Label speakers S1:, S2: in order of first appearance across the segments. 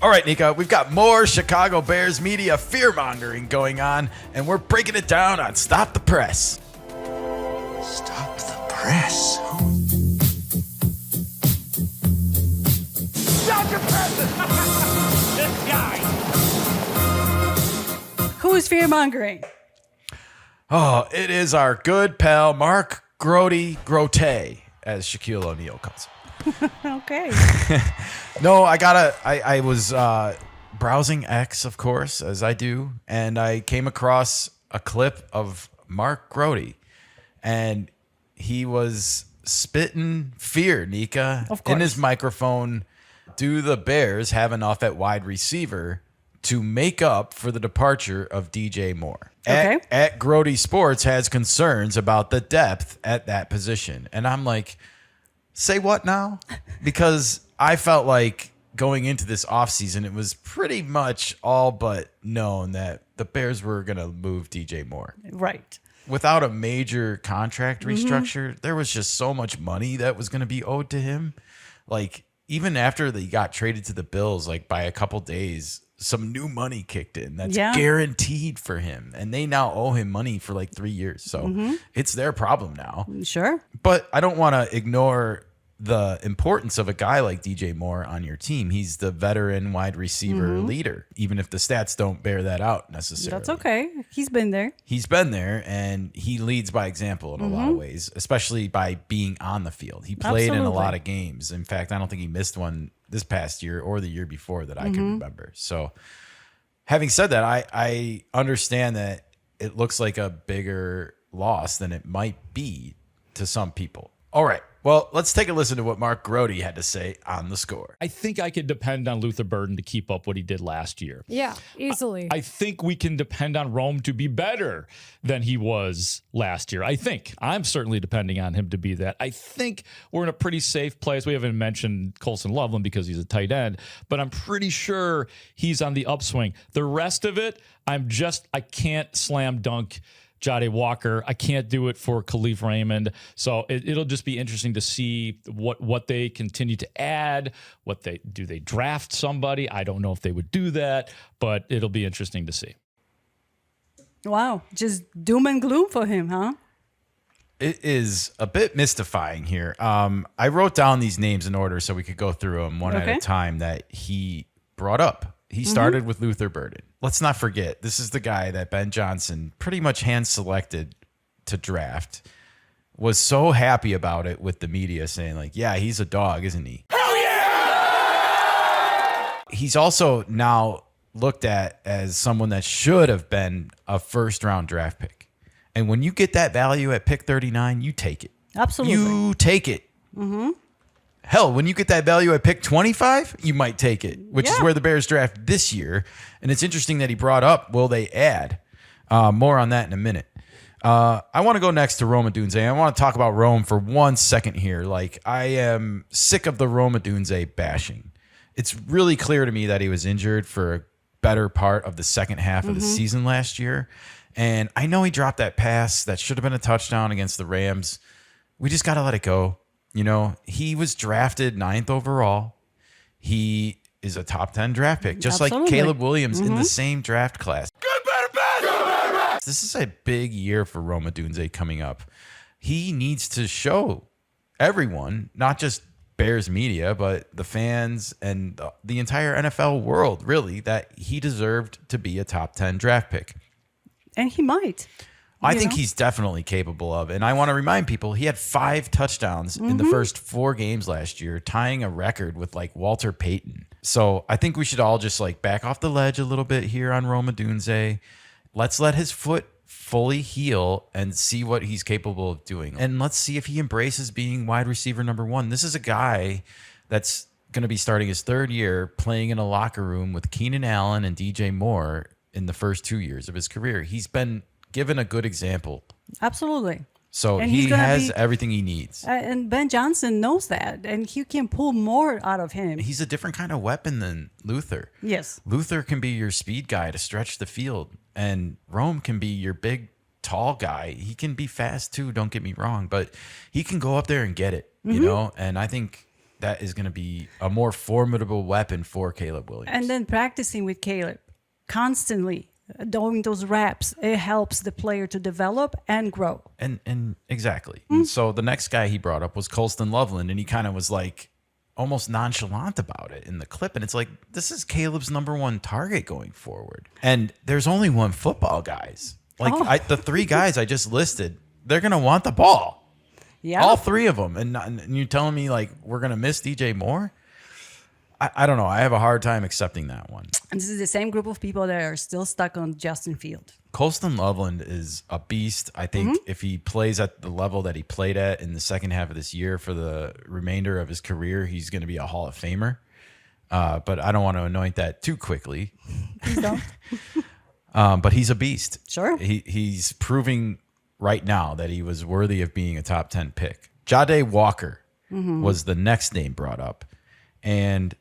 S1: All right, Nika, we've got more Chicago Bears media fear-mongering going on, and we're breaking it down on Stop the Press.
S2: Stop the press.
S3: Stop the press! This guy.
S4: Who's fear-mongering?
S1: Oh, it is our good pal, Mark Grote, as Shaquille O'Neal calls him.
S4: Okay.
S1: No, I was browsing X, of course, as I do, and I came across a clip of Mark Grote, and he was spitting fear, Nika,
S4: Of course.
S1: in his microphone. Do the Bears have enough at wide receiver to make up for the departure of DJ Moore?
S4: Okay.
S1: At Grote Sports has concerns about the depth at that position. And I'm like, say what now? Because I felt like going into this offseason, it was pretty much all but known that the Bears were going to move DJ Moore.
S4: Right.
S1: Without a major contract restructure, there was just so much money that was going to be owed to him. Like, even after they got traded to the Bills, like by a couple days, some new money kicked in that's guaranteed for him. And they now owe him money for like 3 years. So it's their problem now.
S4: Sure.
S1: But I don't want to ignore the importance of a guy like DJ Moore on your team. He's the veteran wide receiver leader, even if the stats don't bear that out necessarily.
S4: That's okay. He's been there.
S1: He's been there, and he leads by example in a lot of ways, especially by being on the field. He played in a lot of games. In fact, I don't think he missed one this past year or the year before that I can remember. So having said that, I understand that it looks like a bigger loss than it might be to some people. All right. Well, let's take a listen to what Mark Grote had to say on the score.
S5: I think I could depend on Luther Burden to keep up what he did last year.
S6: Yeah, easily.
S5: I think we can depend on Rome to be better than he was last year. I think. I'm certainly depending on him to be that. I think we're in a pretty safe place. We haven't mentioned Colston Loveland because he's a tight end, but I'm pretty sure he's on the upswing. The rest of it, I can't slam dunk Jahdae Walker. I can't do it for Kalif Raymond. So it'll just be interesting to see what they continue to add. Do they draft somebody? I don't know if they would do that, but it'll be interesting to see.
S4: Wow. Just doom and gloom for him, huh?
S1: It is a bit mystifying here. I wrote down these names in order so we could go through them one at a time that he brought up. He started with Luther Burden. Let's not forget, this is the guy that Ben Johnson pretty much hand-selected to draft. Was so happy about it with the media saying, like, yeah, he's a dog, isn't he? Hell yeah! He's also now looked at as someone that should have been a first-round draft pick. And when you get that value at pick 39, you take it.
S4: Absolutely.
S1: You take it. Hell, when you get that value at pick 25, you might take it, which is where the Bears draft this year. And it's interesting that he brought up, will they add? More on that in a minute. I want to go next to Rome Odunze. I want to talk about Rome for 1 second here. Like, I am sick of the Rome Odunze bashing. It's really clear to me that he was injured for a better part of the second half of the season last year. And I know he dropped that pass that should have been a touchdown against the Rams. We just got to let it go. You know, he was drafted 9th overall. He is a top 10 draft pick, just like Caleb Williams in the same draft class. Good, better, best! Good, better, best! This is a big year for Rome Odunze coming up. He needs to show everyone, not just Bears media, but the fans and the entire NFL world, really, that he deserved to be a top 10 draft pick.
S4: And he might.
S1: I think he's definitely capable of. And I want to remind people, he had 5 touchdowns in the first 4 games last year, tying a record with like Walter Payton. So I think we should all just like back off the ledge a little bit here on Rome Odunze. Let's let his foot fully heal and see what he's capable of doing. And let's see if he embraces being wide receiver number 1. This is a guy that's going to be starting his 3rd year playing in a locker room with Keenan Allen and DJ Moore in the first 2 years of his career. He's been given a good example.
S4: Absolutely.
S1: So he has everything he needs.
S4: And Ben Johnson knows that, and he can pull more out of him.
S1: He's a different kind of weapon than Luther.
S4: Yes.
S1: Luther can be your speed guy to stretch the field, and Rome can be your big, tall guy. He can be fast too, don't get me wrong, but he can go up there and get it, you know? And I think that is going to be a more formidable weapon for Caleb Williams.
S4: And then practicing with Caleb constantly, doing those reps, it helps the player to develop and grow.
S1: And exactly. And so the next guy he brought up was Colston Loveland, and he kind of was like almost nonchalant about it in the clip. And it's like, this is Caleb's number one target going forward. And there's only one football, guys. Like the three guys I just listed, they're going to want the ball.
S4: Yeah.
S1: All three of them. And you're telling me like we're going to miss DJ Moore? I don't know. I have a hard time accepting that one.
S4: And this is the same group of people that are still stuck on Justin Field.
S1: Colston Loveland is a beast. I think if he plays at the level that he played at in the second half of this year for the remainder of his career, he's going to be a Hall of Famer. But I don't want to anoint that too quickly.
S4: Please don't.
S1: But he's a beast.
S4: Sure.
S1: He's proving right now that he was worthy of being a top 10 pick. Jahdae Walker was the next name brought up. And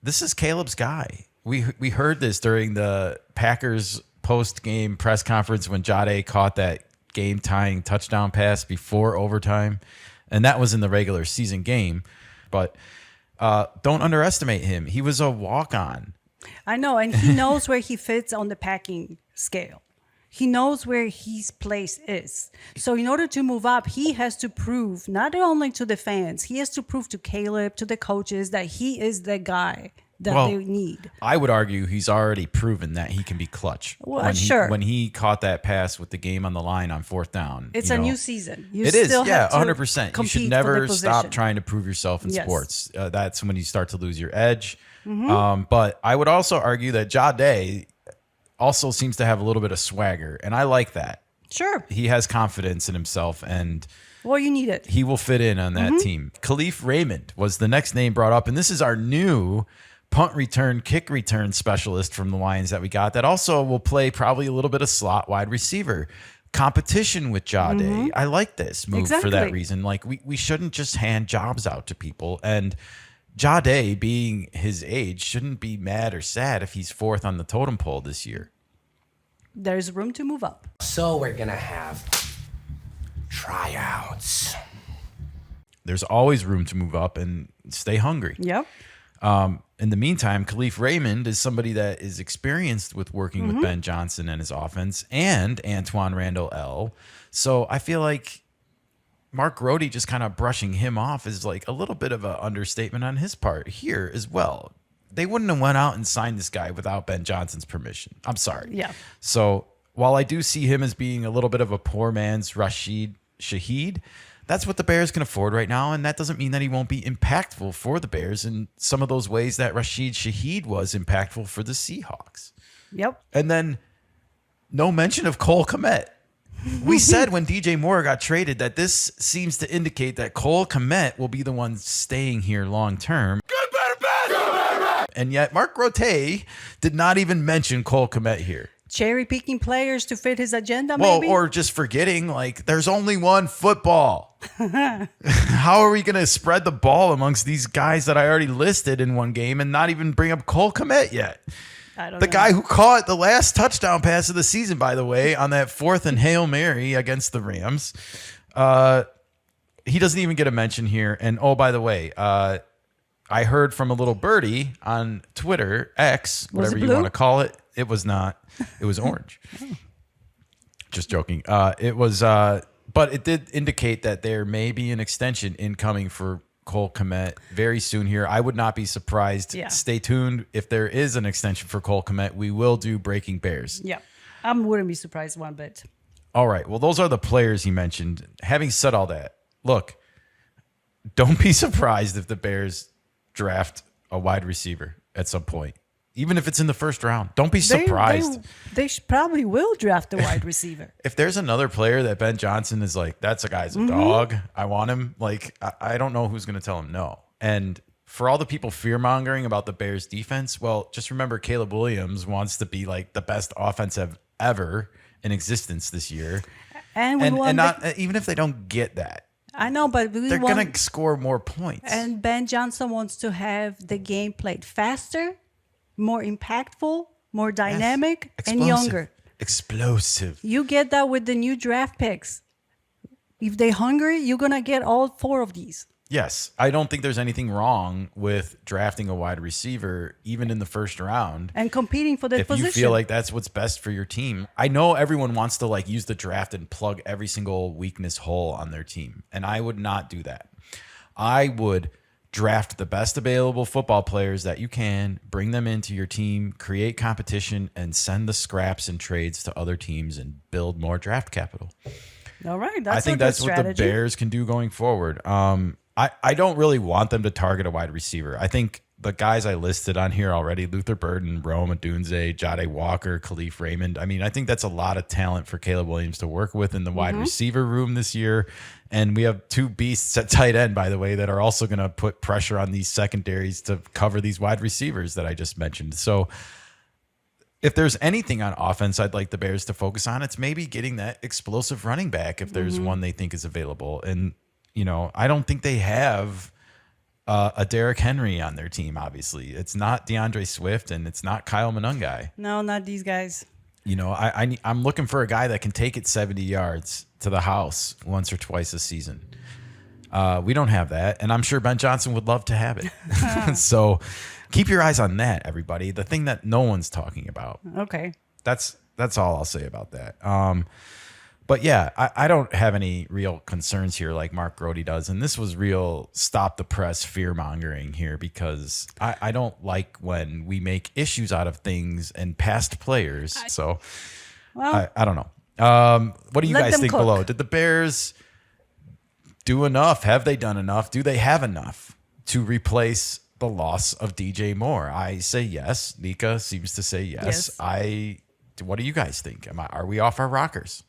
S1: this is Caleb's guy. We heard this during the Packers post-game press conference when Jahdae caught that game-tying touchdown pass before overtime. And that was in the regular season game. But don't underestimate him. He was a walk-on.
S4: I know, and he knows where he fits on the packing scale. He knows where his place is. So in order to move up, he has to prove not only to the fans, he has to prove to Caleb, to the coaches, that he is the guy that they need.
S1: I would argue he's already proven that he can be clutch.
S4: Well, sure.
S1: When he caught that pass with the game on the line on fourth down.
S4: It's a new season. You
S1: It is,
S4: still
S1: yeah,
S4: have to
S1: 100%. You should
S4: compete for
S1: never
S4: the
S1: stop
S4: position.
S1: trying to prove yourself in
S4: Yes.
S1: sports. That's when you start to lose your edge. But I would also argue that Jahdae also seems to have a little bit of swagger, and I like that.
S4: Sure.
S1: He has confidence in himself, and
S4: Well, you need it.
S1: he will fit in on that team. Kalif Raymond was the next name brought up, and this is our new punt return, kick return specialist from the Lions that we got that also will play probably a little bit of slot wide receiver. Competition with Jahdae. I like this move for that
S4: Exactly.
S1: reason. Like we shouldn't just hand jobs out to people, and Jahdae, being his age, shouldn't be mad or sad if he's fourth on the totem pole this year.
S4: There's room to move up.
S2: So we're gonna have tryouts.
S1: There's always room to move up and stay hungry.
S4: Yep.
S1: In the meantime, Kalif Raymond is somebody that is experienced with working with Ben Johnson and his offense and Antoine Randall L. So I feel like Mark Grote just kind of brushing him off is like a little bit of an understatement on his part here as well. They wouldn't have went out and signed this guy without Ben Johnson's permission. I'm sorry.
S4: Yeah.
S1: So while I do see him as being a little bit of a poor man's Rashid Shaheed, that's what the Bears can afford right now. And that doesn't mean that he won't be impactful for the Bears in some of those ways that Rashid Shaheed was impactful for the Seahawks.
S4: Yep.
S1: And then no mention of Cole Kmet. We said when DJ Moore got traded that this seems to indicate that Cole Kmet will be the one staying here long term. Good, better, bad. And yet Mark Grote did not even mention Cole Kmet here.
S4: Cherry picking players to fit his agenda,
S1: Well,
S4: maybe?
S1: or just forgetting, like, there's only one football. How are we going to spread the ball amongst these guys that I already listed in one game and not even bring up Cole Kmet yet?
S4: I don't
S1: The
S4: know.
S1: guy who caught the last touchdown pass of the season, by the way, on that fourth and Hail Mary against the Rams. He doesn't even get a mention here. And, oh, by the way, I heard from a little birdie on Twitter, X,
S4: Was
S1: whatever
S4: it
S1: you
S4: blue?
S1: want to call it. It was not. It was orange. Just joking. It was, but it did indicate that there may be an extension incoming for Cole Kmet very soon here. I would not be surprised.
S4: Yeah.
S1: Stay tuned. If there is an extension for Cole Kmet, we will do Breaking Bears.
S4: Yeah. I wouldn't be surprised one bit.
S1: All right. Well, those are the players he mentioned. Having said all that, look, don't be surprised if the Bears draft a wide receiver at some point, even if it's in the first round. Don't be surprised.
S4: They probably will draft a wide receiver.
S1: If there's another player that Ben Johnson is like, that's a guy's a dog, I want him. Like, I don't know who's going to tell him no. And for all the people fear-mongering about the Bears defense, well, just remember Caleb Williams wants to be like the best offensive ever in existence this year.
S4: And we
S1: And
S4: want
S1: not even if they don't get that,
S4: I know, but we
S1: they're
S4: want,
S1: going to score more points.
S4: and Ben Johnson wants to have the game played faster, more impactful, more dynamic, and
S1: Explosive.
S4: younger.
S1: Explosive.
S4: You get that with the new draft picks. If they're hungry, you're going to get all four of these.
S1: Yes, I don't think there's anything wrong with drafting a wide receiver, even in the first round.
S4: And competing for that
S1: If
S4: position.
S1: you feel like that's what's best for your team. I know everyone wants to like use the draft and plug every single weakness hole on their team. And I would not do that. I would draft the best available football players that you can, bring them into your team, create competition, and send the scraps and trades to other teams and build more draft capital.
S4: All right. That's
S1: I think
S4: a good
S1: that's what the
S4: strategy.
S1: Bears can do going forward. I don't really want them to target a wide receiver. I think the guys I listed on here already, Luther Burden, Rome Odunze, Jahdae Walker, Kalif, Raymond. I mean, I think that's a lot of talent for Caleb Williams to work with in the wide receiver room this year. And we have two beasts at tight end, by the way, that are also going to put pressure on these secondaries to cover these wide receivers that I just mentioned. So if there's anything on offense I'd like the Bears to focus on, it's maybe getting that explosive running back if there's one they think is available. And I don't think they have a Derrick Henry on their team, obviously. It's not DeAndre Swift and it's not Kyle Monungai.
S4: No, not these guys.
S1: I'm looking for a guy that can take it 70 yards to the house once or twice a season. We don't have that, and I'm sure Ben Johnson would love to have it. So keep your eyes on that, everybody. The thing that no one's talking about.
S4: Okay.
S1: That's all I'll say about that. But yeah, I don't have any real concerns here like Mark Grote does. And this was real stop the press fear mongering here because I don't like when we make issues out of things and past players. So I don't know. What do you
S4: Let
S1: guys
S4: them
S1: think
S4: cook.
S1: below? Did the Bears do enough? Have they done enough? Do they have enough to replace the loss of DJ Moore? I say yes. Nika seems to say yes. What do you guys think? Are we off our rockers?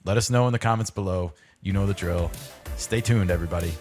S1: Let us know in the comments below. You know the drill. Stay tuned, everybody.